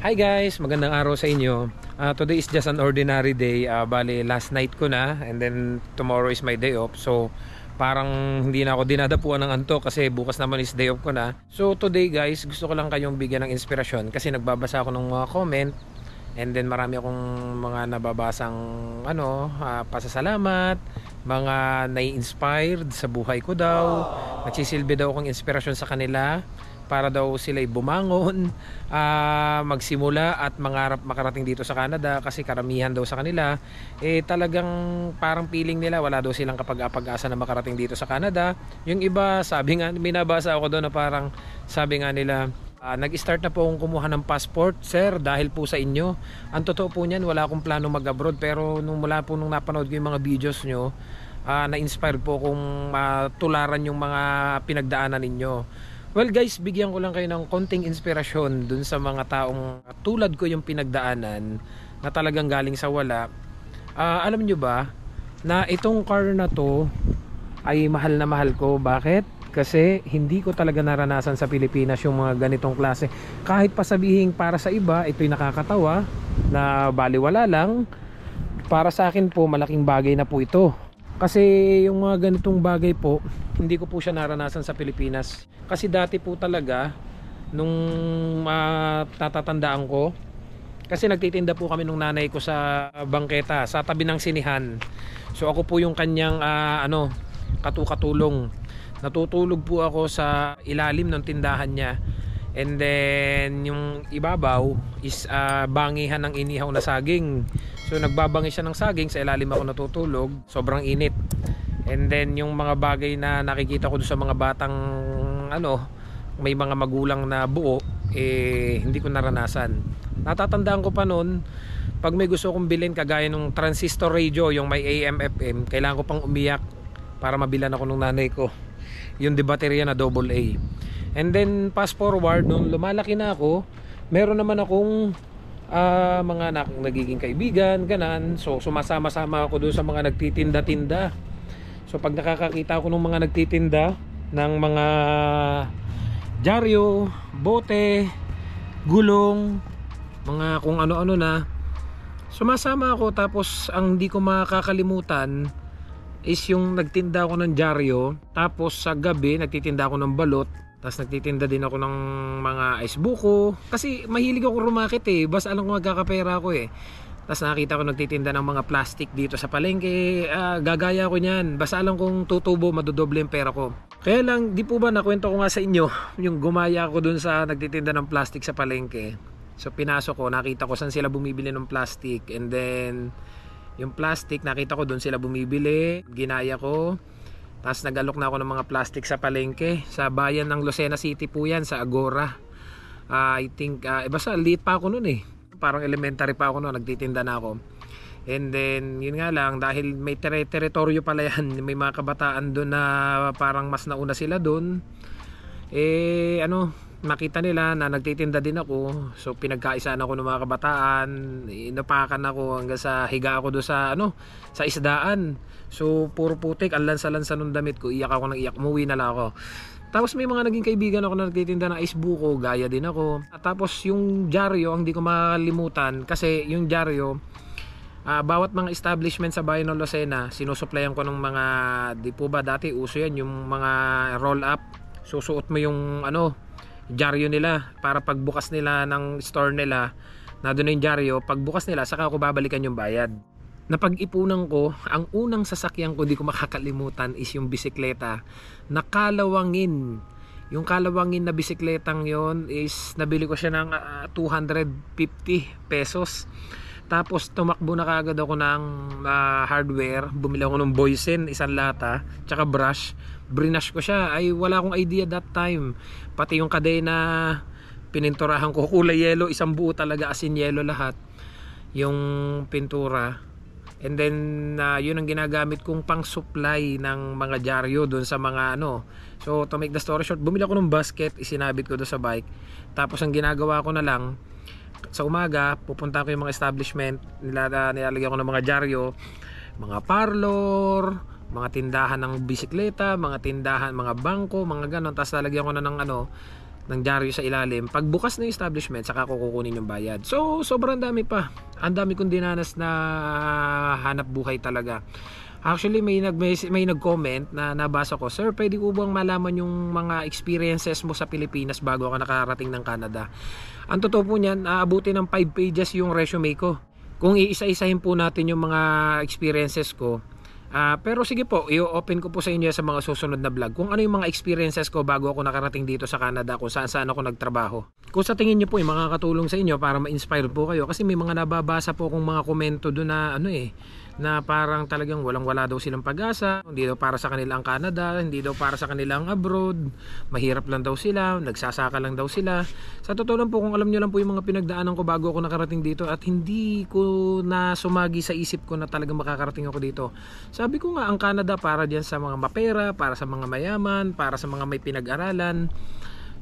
Hi guys, magandang araw sa inyo. Today is just an ordinary day. Bali, last night ko na and then tomorrow is my day off. So, parang hindi na ako dinadapuan ng antok kasi bukas naman is day off ko na. So, today guys, gusto ko lang kayong bigyan ng inspirasyon kasi nagbabasa ako ng mga comment and then marami akong mga nababasang pasasalamat, mga nai-inspired sa buhay ko daw. Nagsisilbi daw akong inspirasyon sa kanila para daw sila'y bumangon, magsimula at mangarap makarating dito sa Canada kasi karamihan daw sa kanila talagang parang feeling nila wala daw silang kapag-asa na makarating dito sa Canada. Yung iba, sabi nga, minabasa ako doon na parang sabi nga nila, nag-start na po akong kumuha ng passport, sir, dahil po sa inyo. Ang totoo po niyan, wala akong plano mag-abroad, pero nung napanood ko yung mga videos nyo, na-inspire po akong tularan yung mga pinagdaanan ninyo. Well guys, bigyan ko lang kayo ng konting inspirasyon dun sa mga taong tulad ko yung pinagdaanan na talagang galing sa wala. Alam nyo ba na itong car na to ay mahal na mahal ko. Bakit? Kasi hindi ko talaga naranasan sa Pilipinas yung mga ganitong klase. Kahit pa sabihin para sa iba ito'y nakakatawa na baliwala lang, para sa akin po malaking bagay na po ito. Kasi yung mga ganitong bagay po, hindi ko po siya naranasan sa Pilipinas. Kasi dati po talaga, nung natatandaan ko, kasi nagtitinda po kami nung nanay ko sa bangketa, sa tabi ng sinihan. So ako po yung kanyang katulong. Natutulog po ako sa ilalim ng tindahan niya. And then yung ibabaw is bangihan ng inihaw na saging. So nagbabangi siya ng saging, sa ilalim ako natutulog, sobrang init. And then yung mga bagay na nakikita ko doon sa mga batang may mga magulang na buo, hindi ko naranasan. Natatandaan ko pa noon, pag may gusto kong bilhin kagaya ng transistor radio, yung may AM FM, kailangan ko pang umiyak para mabilan ako ng nanay ko yung de baterya na AA. And then fast forward, nung lumalaki na ako, meron naman akong mga anak nagiging kaibigan, ganan. So sumasama-sama ako doon sa mga nagtitinda-tinda. So pag nakakakita ako ng mga nagtitinda ng mga dyaryo, bote, gulong, mga kung ano-ano na, sumasama ako. Tapos ang hindi ko makakalimutan is yung nagtinda ako ng dyaryo, tapos sa gabi nagtitinda ako ng balot. Tapos nagtitinda din ako ng mga ice buko. Kasi mahilig ako rumakit basta alam ko magkakapera ako Tapos nakita ko nagtitinda ng mga plastic dito sa palengke. Gagaya ko niyan. Basta alam kong tutubo, madodoble yung pera ko. Kaya lang, di po ba nakwento ko nga sa inyo yung gumaya ko dun sa nagtitinda ng plastic sa palengke. So pinasok ko, nakita ko saan sila bumibili ng plastic. And then yung plastic, nakita ko dun sila bumibili. Ginaya ko. Tapos nag-alok na ako ng mga plastic sa palengke. Sa bayan ng Lucena City po yan, sa Agora. I think, basta liit pa ako nun parang elementary pa ako noon, nagtitinda na ako. And then yun nga lang, dahil may teritoryo pala yan, may mga kabataan doon na parang mas nauna sila doon, makita nila na nagtitinda din ako. So pinagkaisaan ako ng mga kabataan, inapakan ako hanggang sa higa ako doon sa isdaan. So puro putik, ang lansa-lansa nung damit ko, iyak ako ng iyak, umuwi na lang ako. Tapos may mga naging kaibigan ako na nagtitinda ng ice buko, gaya din ako. Tapos yung dyaryo, ang hindi ko makalimutan, kasi yung dyaryo, bawat mga establishment sa bayan ng Lucena, sinusuplayan ko ng mga, di po ba dati uso yan, yung mga roll up, susuot mo yung dyaryo nila, para pagbukas nila ng store nila, na doon yung dyaryo, pagbukas nila, saka ako babalikan yung bayad. Napag-ipunan ko, ang unang sasakyan ko, di ko makakalimutan, is yung bisikleta na kalawangin. Yung kalawangin na bisikletang yon is nabili ko siya ng 250 pesos. Tapos tumakbo na kagad ako ng hardware, bumili ako ng Boysen, isang lata, tsaka brush. Brinash ko siya. Ay wala akong idea that time. Pati yung kadena, pininturahan ko kulay yellow, isang buo talaga, as in yellow lahat yung pintura. And then yun ang ginagamit kong pang supply ng mga dyaryo doon sa mga So to make the story short, bumili ako ng basket, isinabit ko doon sa bike. Tapos ang ginagawa ko na lang, sa umaga pupunta ko yung mga establishment, nilalagyan ko ng mga dyaryo, mga parlor, mga tindahan ng bisikleta, mga tindahan, mga bangko, mga ganon. Tapos lalagyan ko na ng ng dyaryo sa ilalim. Pagbukas ng establishment, saka ko kukunin yung bayad. So sobrang dami pa. Ang dami kong dinanas na hanap buhay talaga. Actually may nag-comment na nabasa ko, "Sir, pwede ko bang malaman yung mga experiences mo sa Pilipinas bago ka nakarating ng Canada?" Ang totoo po niyan, aabuti ng 5 pages yung resume ko. Kung iisa-isahin po natin yung mga experiences ko, pero sige po, i-open ko po sa inyo sa mga susunod na vlog kung ano yung mga experiences ko bago ako nakarating dito sa Canada, kung saan ako nagtrabaho. Kung sa tingin niyo po yung makakatulong sa inyo para ma-inspire po kayo, kasi may mga nababasa po kong mga komento doon na na parang talagang walang-wala daw silang pag-asa, hindi daw para sa kanila ang Canada, hindi daw para sa kanila ang abroad, mahirap lang daw sila, nagsasaka lang daw sila. Sa totoo lang po, kung alam niyo lang po yung mga pinagdaanan ko bago ako nakarating dito at hindi ko na sumagi sa isip ko na talagang makakarating ako dito. Sabi ko nga, ang Canada para diyan sa mga mapera, para sa mga mayaman, para sa mga may pinag-aralan.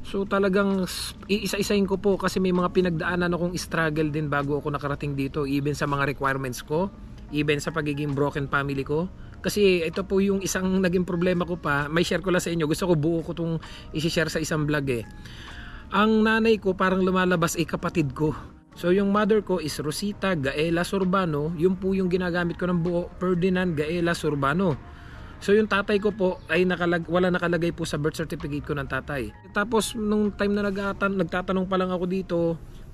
So talagang iisa-isahin ko po kasi may mga pinagdaanan akong struggle din bago ako nakarating dito, even sa mga requirements ko, even sa pagiging broken family ko. Kasi ito po yung isang naging problema ko pa, may share ko lang sa inyo, gusto ko buo ko itong isi-share sa isang vlog Ang nanay ko parang lumalabas ay kapatid ko. So yung mother ko is Rosita Gaela Surbano, yun po yung ginagamit ko ng buo, Ferdinand Gaela Surbano. So yung tatay ko po ay wala nakalagay po sa birth certificate ko ng tatay. Tapos nung time na nagtatanong pa lang ako dito,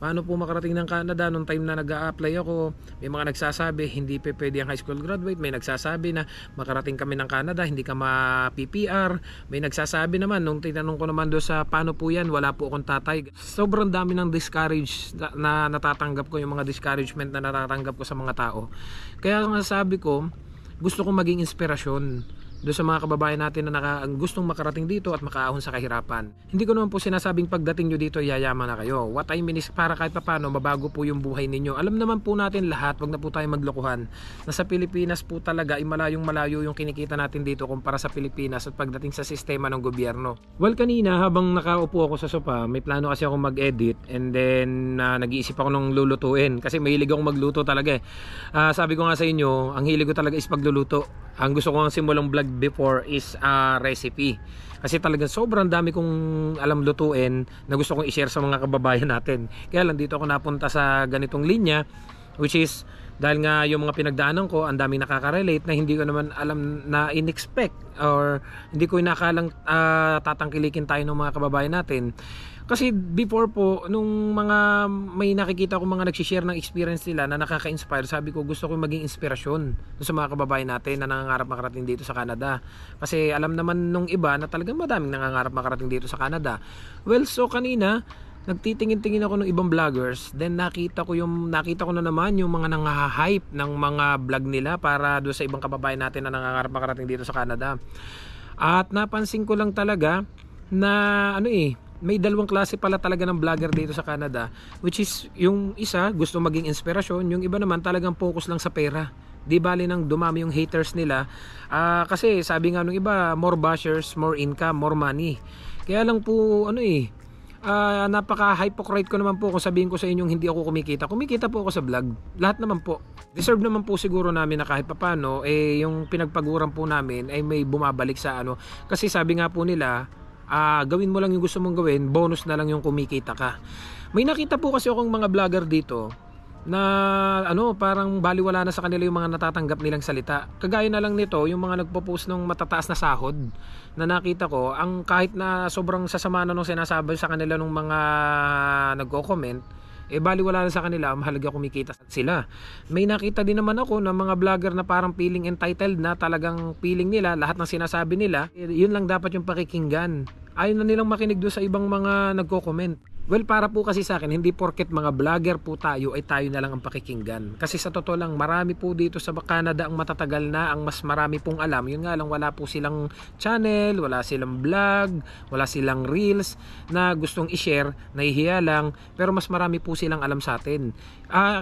paano po makarating ng Canada, nung time na nag-a-apply ako, may mga nagsasabi hindi pa pwede ang high school graduate, may nagsasabi na makarating kami ng Canada hindi ka ma-PPR, may nagsasabi naman nung tinanong ko naman doon sa paano po yan, wala po akong tatay. Sobrang dami ng discourage na natatanggap ko, yung mga discouragement na natatanggap ko sa mga tao. Kaya nga sabi ko, gusto kong maging inspirasyon doon sa mga kababayan natin na gustong makarating dito at makaahon sa kahirapan. Hindi ko naman po sinasabing pagdating nyo dito yayaman na kayo. What I mean is para kahit paano mabago po yung buhay ninyo. Alam naman po natin lahat, wag na po tayo maglokohan, na sa Pilipinas po talaga ay malayong malayo yung kinikita natin dito kumpara sa Pilipinas at pagdating sa sistema ng gobyerno. Well, kanina habang nakaupo ako sa sofa, may plano kasi ako mag-edit and then nag-iisip ako ng lulutuin kasi mahilig akong magluto talaga sabi ko nga sa inyo, ang hilig ko talaga is pagluluto. Ang gusto ko ang simulang vlog before is recipe. Kasi talagang sobrang dami kong alam lutuin na gusto kong i-share sa mga kababayan natin. Kaya lang dito ako napunta sa ganitong linya, which is dahil nga yung mga pinagdaanan ko, ang daming nakaka-relate na hindi ko naman alam na in-expect or hindi ko inakalang tatangkilikin tayo ng mga kababayan natin. Kasi before po, nung mga may nakikita ko mga nagsishare ng experience nila na nakaka-inspire, sabi ko gusto ko maging inspirasyon sa mga kababayan natin na nangangarap makarating dito sa Canada. Kasi alam naman nung iba na talagang madaming nangangarap makarating dito sa Canada. Well, so kanina nagtitingin-tingin ako ng ibang vloggers, then nakita ko na naman yung mga nangha-hype ng mga vlog nila para do sa ibang kababayan natin na nangangarap makarating dito sa Canada. At napansin ko lang talaga na may dalawang klase pala talaga ng vlogger dito sa Canada, which is yung isa gusto maging inspirasyon, yung iba naman talagang focus lang sa pera. Di bali nang dumami yung haters nila kasi sabi nga nung iba, more bashers, more income, more money. Kaya lang po napaka-hypocrite ko naman po kung sabihin ko sa inyong hindi ako kumikita. Kumikita po ako sa vlog. Lahat naman po. Deserve naman po siguro namin na kahit papano yung pinagpaguran po namin ay may bumabalik sa Kasi sabi nga po nila, gawin mo lang yung gusto mong gawin, bonus na lang yung kumikita ka. May nakita po kasi akong mga vlogger dito na parang baliwala na sa kanila yung mga natatanggap nilang salita. Kagaya na lang nito, yung mga nagpo-post ng matataas na sahod na nakita ko, ang kahit na sobrang sasama na nung sinasabi sa kanila ng mga nagko-comment, baliwala na sa kanila, mahalaga kumikita sila. May nakita din naman ako ng mga vlogger na parang feeling entitled na talagang feeling nila, lahat ng sinasabi nila, yun lang dapat yung pakikinggan. Ayaw na nilang makinig doon sa ibang mga nagko-comment. Well, para po kasi sa akin, hindi porket mga vlogger po tayo ay tayo na lang ang pakikinggan. Kasi sa totoo lang, marami po dito sa Canada ang matatagal na, ang mas marami pong alam. Yun nga lang, wala po silang channel, wala silang vlog, wala silang reels na gustong i-share, nahihiya lang, pero mas marami po silang alam sa atin.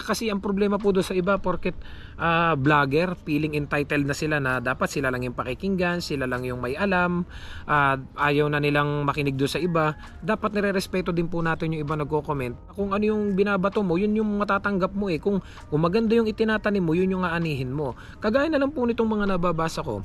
Kasi ang problema po doon sa iba, porket vlogger, feeling entitled na sila na dapat sila lang yung pakikinggan, sila lang yung may alam, ayaw na nilang makinig doon sa iba. Dapat nire-respeto din po natin yung iba nagko-comment. Kung ano yung binabato mo, yun yung matatanggap mo kung maganda yung itinatanim mo, yun yung aanihin mo. Kagaya na lang po nitong mga nababasa ko.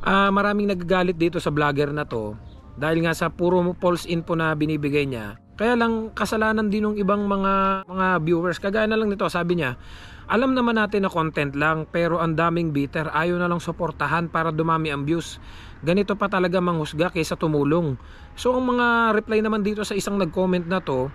Maraming nagagalit dito sa vlogger na to dahil nga sa puro false info na binibigay niya. Kaya lang kasalanan din ng ibang mga viewers. Kagaya na lang nito, sabi niya, alam naman natin na content lang pero ang daming bitter, ayaw na lang suportahan para dumami ang views. Ganito pa talaga manghusga kaysa tumulong. So ang mga reply naman dito sa isang nag-comment na to,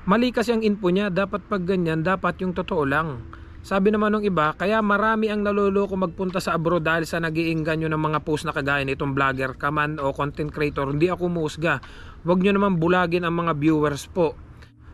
mali kasi ang info niya, dapat pag ganyan, dapat yung totoo lang. Sabi naman ng iba, kaya marami ang naloloko magpunta sa abroad dahil sa nag-iinganyo ng mga post na kagaya nitong vlogger ka man o content creator. Hindi ako musga. Huwag nyo naman bulagin ang mga viewers po.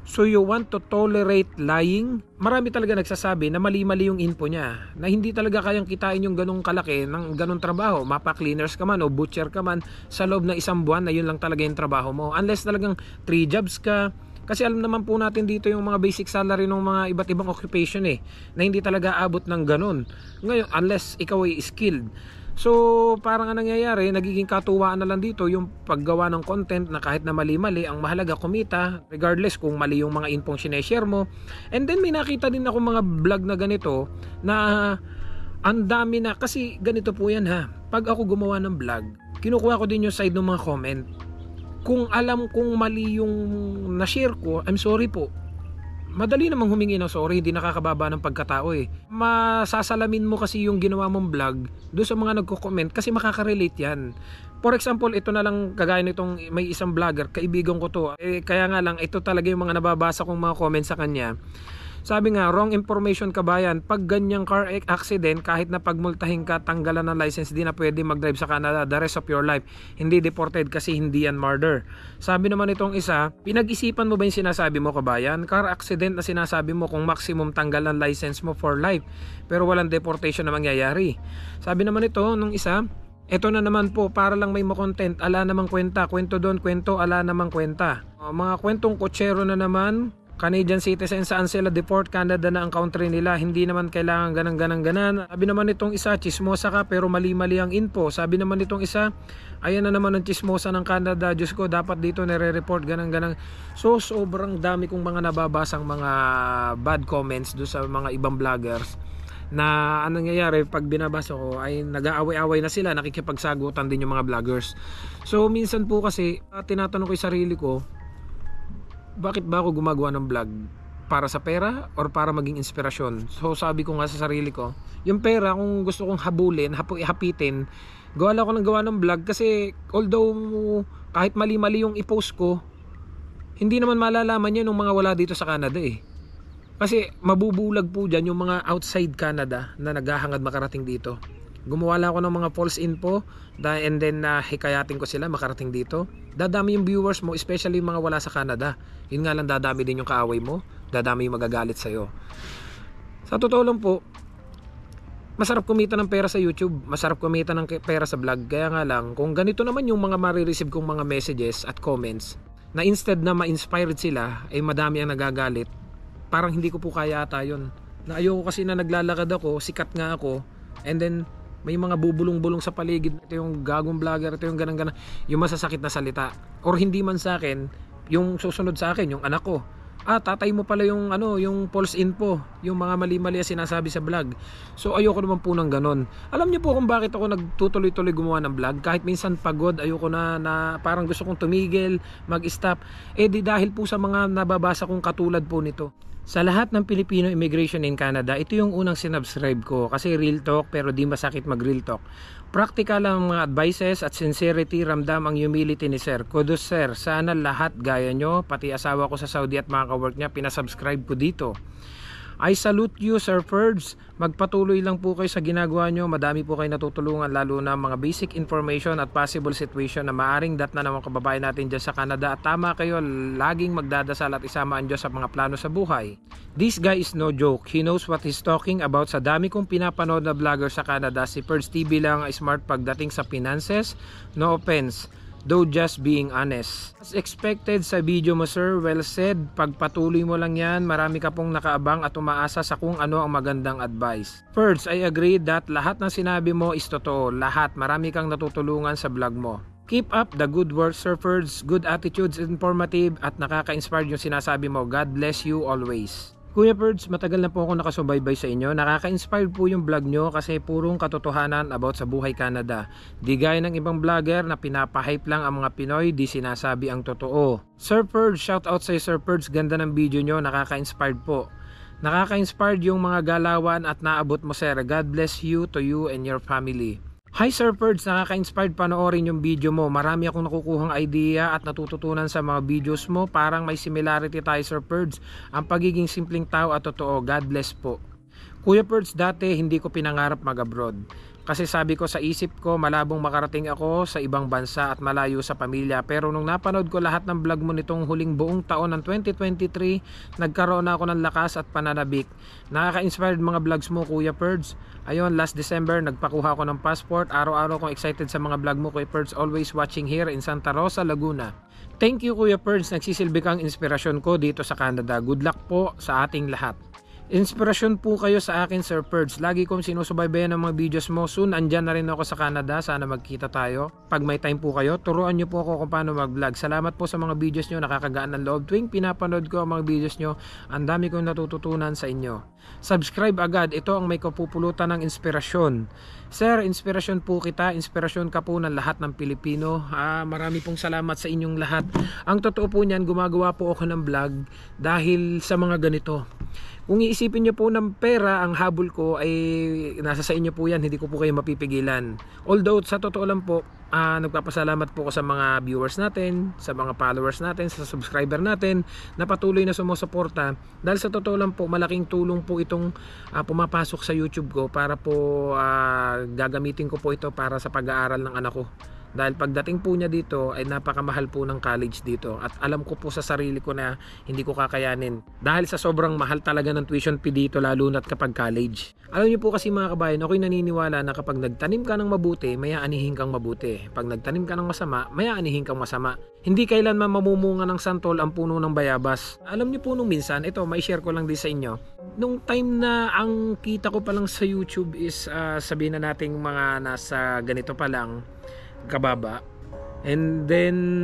So you want to tolerate lying? Marami talaga nagsasabi na mali-mali yung info niya, na hindi talaga kayang kitain yung ganong kalaki ng ganong trabaho. Mapa-cleaners ka man o butcher ka man, sa loob ng isang buwan na yun lang talaga yung trabaho mo. Unless talagang 3 jobs ka. Kasi alam naman po natin dito yung mga basic salary ng mga iba't ibang occupation na hindi talaga abot ng ganun. Ngayon, unless ikaw ay skilled. So, parang ang nangyayari, nagiging katuwaan na lang dito yung paggawa ng content na kahit na mali-mali, ang mahalaga kumita, regardless kung mali yung mga infong sineshare mo. And then may nakita din ako mga vlog na ganito na ang dami na, kasi ganito po yan ha. Pag ako gumawa ng vlog, kinukuha ko din yung side ng mga comment. Kung alam kong mali yung na-share ko, I'm sorry po. Madali namang humingi ng sorry, hindi nakakababa ng pagkatao Masasalamin mo kasi yung ginawa mong vlog doon sa mga nagko-comment kasi makaka-relate yan. For example, ito na lang kagaya nitong may isang vlogger, kaibigan ko to. Kaya nga lang, ito talaga yung mga nababasa kong mga comments sa kanya. Sabi nga, wrong information kabayan, pag ganyang car accident, kahit na pagmultahin ka, tanggalan ng license, di na pwede mag-drive sa Canada the rest of your life. Hindi deported kasi hindi yan murder. Sabi naman itong isa, pinag-isipan mo ba yung sinasabi mo kabayan? Car accident na sinasabi mo kung maximum tanggal ng license mo for life, pero walang deportation na mangyayari. Sabi naman ito nung isa, ito na naman po, para lang may makontent, ala namang kwenta, kwento doon, kwento, ala namang kwenta. Mga kwentong kotsero na naman, Canadian citizen, saan sila deport, Canada na ang country nila, hindi naman kailangan ganan. Sabi naman itong isa, chismosa ka pero mali-mali ang info. Sabi naman itong isa, ayan na naman ang chismosa ng Canada, Diyos ko, dapat dito nire-report ganan. So sobrang dami kong mga nababasang mga bad comments do sa mga ibang vloggers na anong nangyayari pag binabasa ko ay nag-aaway-away na sila, nakikipagsagutan din yung mga vloggers. So minsan po kasi tinatanong ko yung sarili ko, bakit ba ako gumagawa ng vlog? Para sa pera or para maging inspirasyon? So sabi ko nga sa sarili ko, yung pera kung gusto kong habulin, hapitin, gawa ng vlog kasi although kahit mali-mali yung i-post ko, hindi naman malalaman yan ng mga wala dito sa Canada Kasi mabubulag po dyan yung mga outside Canada na naghahangad makarating dito. Gumawa lang ako ng mga false info and then hikayatin ko sila makarating dito. Dadami yung viewers mo, especially yung mga wala sa Canada. Yun nga lang, dadami din yung kaaway mo, dadami yung magagalit sa'yo. Sa totoo lang po, masarap kumita ng pera sa YouTube, masarap kumita ng pera sa vlog. Kaya nga lang, kung ganito naman yung mga marireceive kong mga messages at comments, na instead na ma-inspired sila, ay madami ang nagagalit, parang hindi ko po kaya ata yun. Na ayoko kasi na naglalakad ako, sikat nga ako, and then may mga bubulong-bulong sa paligid, ito yung gagong vlogger, ito yung ganang-ganang, yung masasakit na salita, or hindi man sa akin, yung susunod sa akin, yung anak ko, tatay mo pala yung yung false info, yung mga mali-mali sinasabi sa vlog. So ayoko naman po ng ganon. Alam niyo po kung bakit ako nagtutuloy-tuloy gumawa ng vlog, kahit minsan pagod, ayoko na parang gusto kong tumigil, mag-stop, di dahil po sa mga nababasa kong katulad po nito. Sa lahat ng Filipino immigration in Canada, ito yung unang sinubscribe ko kasi real talk pero di masakit mag real talk. Practical ang mga advices at sincerity, ramdam ang humility ni Sir. Kudos Sir, sana lahat gaya nyo, pati asawa ko sa Saudi at mga ka-work niya, pinasubscribe ko dito. I salute you Sir Ferds, magpatuloy lang po kayo sa ginagawa nyo, madami po kayo natutulungan lalo na mga basic information at possible situation na maaring dat na naman kababayan natin dyan sa Canada at tama kayo, laging magdadasal at isama ang Diyos sa mga plano sa buhay. This guy is no joke, he knows what he's talking about. Sa dami kong pinapanood na vlogger sa Canada, si Ferds TV lang ay smart pagdating sa finances, no offense, though just being honest. As expected sa video mo sir, well said, pagpatuloy mo lang yan, marami ka pong nakaabang at umaasa sa kung ano ang magandang advice. First, I agree that lahat ng sinabi mo is totoo, lahat, marami kang natutulungan sa vlog mo. Keep up the good work Sir Ferds, good attitudes, informative at nakaka-inspire yung sinasabi mo. God bless you always. Kuya Perds, matagal na po ako nakasubaybay sa inyo. Nakaka-inspired po yung vlog nyo kasi purong katotohanan about sa buhay Canada. Di gaya ng ibang vlogger na pinapahype lang ang mga Pinoy, di sinasabi ang totoo. Sir Perds, shout out sa Sir Perds, ganda ng video nyo, nakaka-inspired po. Nakaka-inspired yung mga galawan at naabot mo, sir. God bless you, to you and your family. Hi Sir Perds, nakaka-inspired panoorin yung video mo. Marami akong nakukuhang idea at natututunan sa mga videos mo. Parang may similarity tayo Sir Perds. Ang pagiging simpleng tao at totoo. God bless po. Kuya Perds, dati hindi ko pinangarap mag-abroad. Kasi sabi ko sa isip ko, malabong makarating ako sa ibang bansa at malayo sa pamilya. Pero nung napanood ko lahat ng vlog mo nitong huling buong taon ng 2023, nagkaroon na ako ng lakas at pananabik. Nakaka-inspired mga vlogs mo Kuya Perds. Ayun, last December nagpakuha ako ng passport. Araw-araw kong excited sa mga vlog mo Kuya Perds. Always watching here in Santa Rosa, Laguna. Thank you Kuya Perds, nagsisilbi kang inspirasyon ko dito sa Canada. Good luck po sa ating lahat. Inspirasyon po kayo sa akin Sir Perds. Lagi kong sinusubaybayan ng mga videos mo. Soon andyan na rin ako sa Canada. Sana magkita tayo. Pag may time po kayo, turuan nyo po ako kung paano mag-vlog. Salamat po sa mga videos nyo. Nakakagaan ng loob. Tuwing pinapanood ko ang mga videos nyo, ang dami kong natututunan sa inyo. Subscribe agad. Ito ang may kapupulutan ng inspirasyon. Sir, inspirasyon po kita. Inspirasyon ka po ng lahat ng Pilipino. Marami pong salamat sa inyong lahat. Ang totoo po niyan, gumagawa po ako ng vlog dahil sa mga ganito. Kung iisipin nyo po ng pera, ang habol ko ay nasa sa inyo po yan, hindi ko po kayo mapipigilan. Although sa totoo lang po, nagpapasalamat po ko sa mga viewers natin, sa mga followers natin, sa subscriber natin na patuloy na sumusuporta. Dahil sa totoo lang po, malaking tulong po itong pumapasok sa YouTube ko para po gagamitin ko po ito para sa pag-aaral ng anak ko. Dahil pagdating po niya dito ay napakamahal po ng college dito. At alam ko po sa sarili ko na hindi ko kakayanin. Dahil sa sobrang mahal talaga ng tuition fee dito lalo na't kapag college. Alam niyo po kasi mga kabayan, ako'y naniniwala na kapag nagtanim ka ng mabuti, may aanihin kang mabuti. Pag nagtanim ka ng masama, may aanihin kang masama. Hindi kailanman mamumunga ng santol ang puno ng bayabas. Alam niyo po nung minsan, ito may share ko lang din sa inyo. Nung time na ang kita ko pa lang sa YouTube is sabihin na nating mga nasa ganito pa lang kababa, and then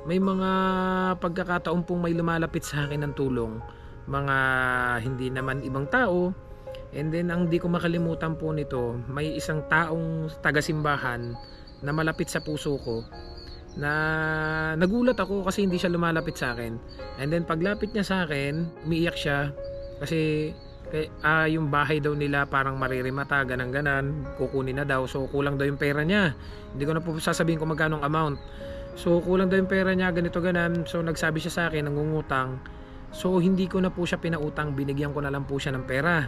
may mga pagkakataon pong may lumalapit sa akin ng tulong, mga hindi naman ibang tao. And then ang di ko makalimutan po nito, may isang taong taga-simbahan na malapit sa puso ko na nagulat ako kasi hindi siya lumalapit sa akin. And then paglapit niya sa akin, umiiyak siya kasi yung bahay daw nila parang maririmata, ganan-ganan, kukunin na daw, so kulang daw yung pera niya. Hindi ko na po sasabihin kung magkano ang amount. So kulang daw yung pera niya, ganito ganan. So nagsabi siya sa akin, nangungutang. So hindi ko na po siya pinautang, binigyan ko na lang po siya ng pera.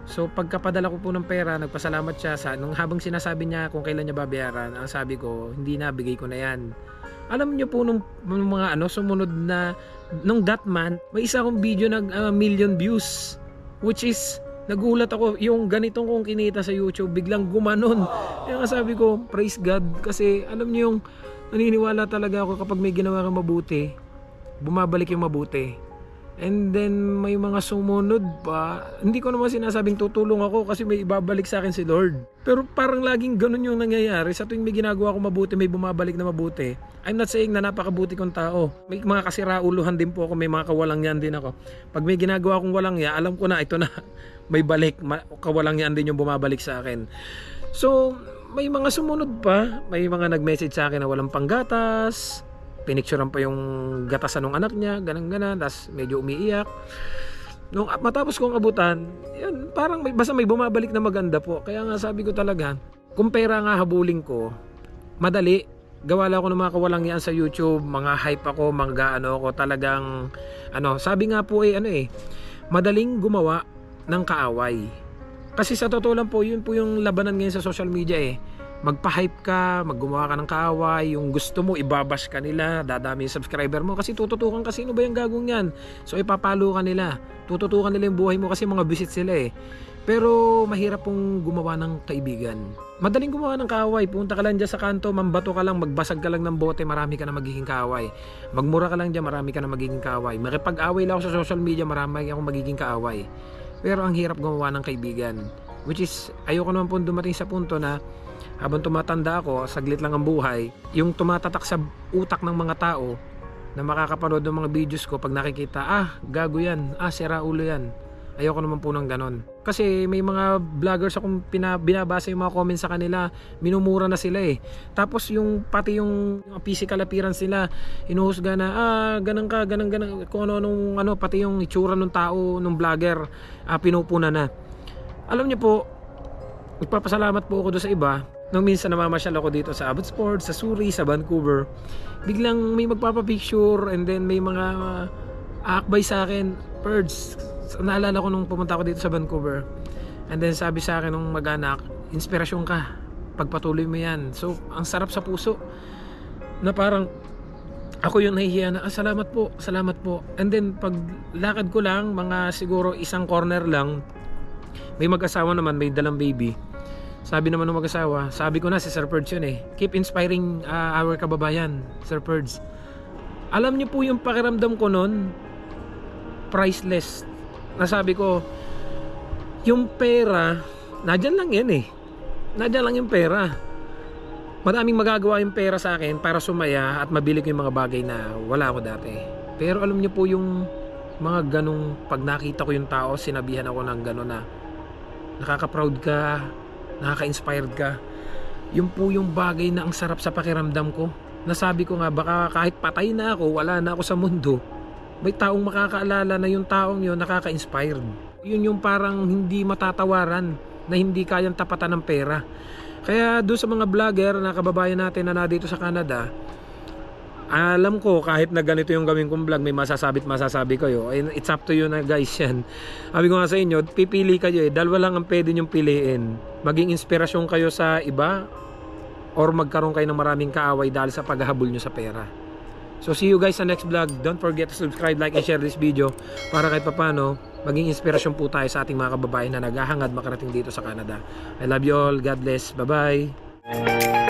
So pagkapadala ko po ng pera, nagpasalamat siya nung habang sinasabi niya kung kailan niya babayaran, ang sabi ko, hindi na, bigay ko na yan. Alam niyo po nung mga sumunod na nung that month, may isa akong video million views. Which is, nagulat ako, yung ganitong kong kinita sa YouTube, biglang gumanon. Kaya sabi ko, praise God. Kasi alam niyo yung, naniniwala talaga ako kapag may ginawa kang mabuti, bumabalik yung mabuti. And then, may mga sumunod pa. Hindi ko naman sinasabing tutulong ako kasi may ibabalik sa akin si Lord. Pero parang laging ganun yung nangyayari. Sa tuwing may ginagawa ko mabuti, may bumabalik na mabuti. I'm not saying na napakabuti kong tao. May mga kasirauluhan din po ako, may mga kawalangyan din ako. Pag may ginagawa kong walangya, alam ko na ito na may balik, kawalangyan din yung bumabalik sa akin. So, may mga sumunod pa, may mga nag-message sa akin na walang panggatas, pinicturean pa yung gatasan ng anak niya, ganang-ganan, tapos medyo umiiyak. Nung matapos kong abutan, yun, parang basta may bumabalik na maganda po. Kaya nga sabi ko talaga, kung pera nga habulin ko, madali. Gawa lang ako ng mga kawalangyaan sa YouTube, mga hype ako, ako talagang, sabi nga po madaling gumawa ng kaaway. Kasi sa totoo lang po, yun po yung labanan ngayon sa social media magpa-hype ka, maggumawa ka ng kaaway, yung gusto mo ibabash ka nila, dadami yung subscriber mo kasi tututukan kasi sino ba yung gagong yan. So ipapalo ka nila, tututukan nila yung buhay mo kasi mga visit sila Pero mahirap pong gumawa ng kaibigan. Madaling gumawa ng kaaway, punta ka lang dyan sa kanto, mambato ka lang, magbasag ka lang ng bote, marami ka na magiging kaaway. Magmura ka lang dyan, marami ka na magiging kaaway. Makipag-away lang ako sa social media, marami akong magiging kaaway. Pero ang hirap gumawa ng kaibigan. Which is, ayoko naman po dumating sa punto na habang tumatanda ako, saglit lang ang buhay, yung tumatatak sa utak ng mga tao, na makakapanood ng mga videos ko, pag nakikita, gago yan, sira ulo yan. Ayoko naman po ng ganon. Kasi may mga vloggers akong binabasa yung mga comments sa kanila, minumura na sila eh. Tapos pati yung physical appearance nila, inuhusga na, ganun ka, ganun, kung ano, pati yung itsura ng tao, ng vlogger, pinupuna na. Alam niyo po, nagpapasalamat po ako doon sa iba. Nung minsan namamasyal ako dito sa Abbotsford, sa Surrey, sa Vancouver, biglang may magpapapicture and then may mga aakbay sa akin, Perds. Naalala ko nung pumunta ako dito sa Vancouver, and then sabi sa akin nung mag-anak, inspirasyon ka, pagpatuloy mo yan. So ang sarap sa puso na parang ako yung nahihiya na, salamat po. And then pag lakad ko lang, mga siguro isang corner lang, may mag-asawa naman, may dalang baby. Sabi naman ng mag-asawa, sabi ko na si Sir Perds yun eh, keep inspiring our kababayan, Sir Perds. Alam niyo po yung pakiramdam ko nun, priceless. Nasabi ko, yung pera, nadyan lang yan eh. Nadyan lang yung pera. Madaming magagawa yung pera sa akin para sumaya at mabili ko yung mga bagay na wala ako dati. Pero alam niyo po yung mga ganong, pag nakita ko yung tao, sinabihan ako ng ganon na nakaka-proud ka, nakaka-inspired ka. Yun po yung bagay na ang sarap sa pakiramdam ko. Nasabi ko nga, baka kahit patay na ako, wala na ako sa mundo, may taong makakaalala na yung taong yun nakaka-inspired. Yun yung parang hindi matatawaran, na hindi kayang tapatan ng pera. Kaya doon sa mga vlogger na kababayan natin na dito sa Canada, alam ko kahit na ganito yung gawin kong vlog, may masasabi kayo. It's up to you na guys yan. Sabi ko nga sa inyo, pipili kayo eh. Dalawa lang ang pwede nyong piliin. Maging inspirasyon kayo sa iba, or magkaroon kayo ng maraming kaaway dahil sa paghahabol nyo sa pera. So see you guys sa next vlog. Don't forget to subscribe, like, and share this video para kahit papano maging inspirasyon po tayo sa ating mga kababayan na naghahangad makarating dito sa Canada. I love you all. God bless. Bye-bye.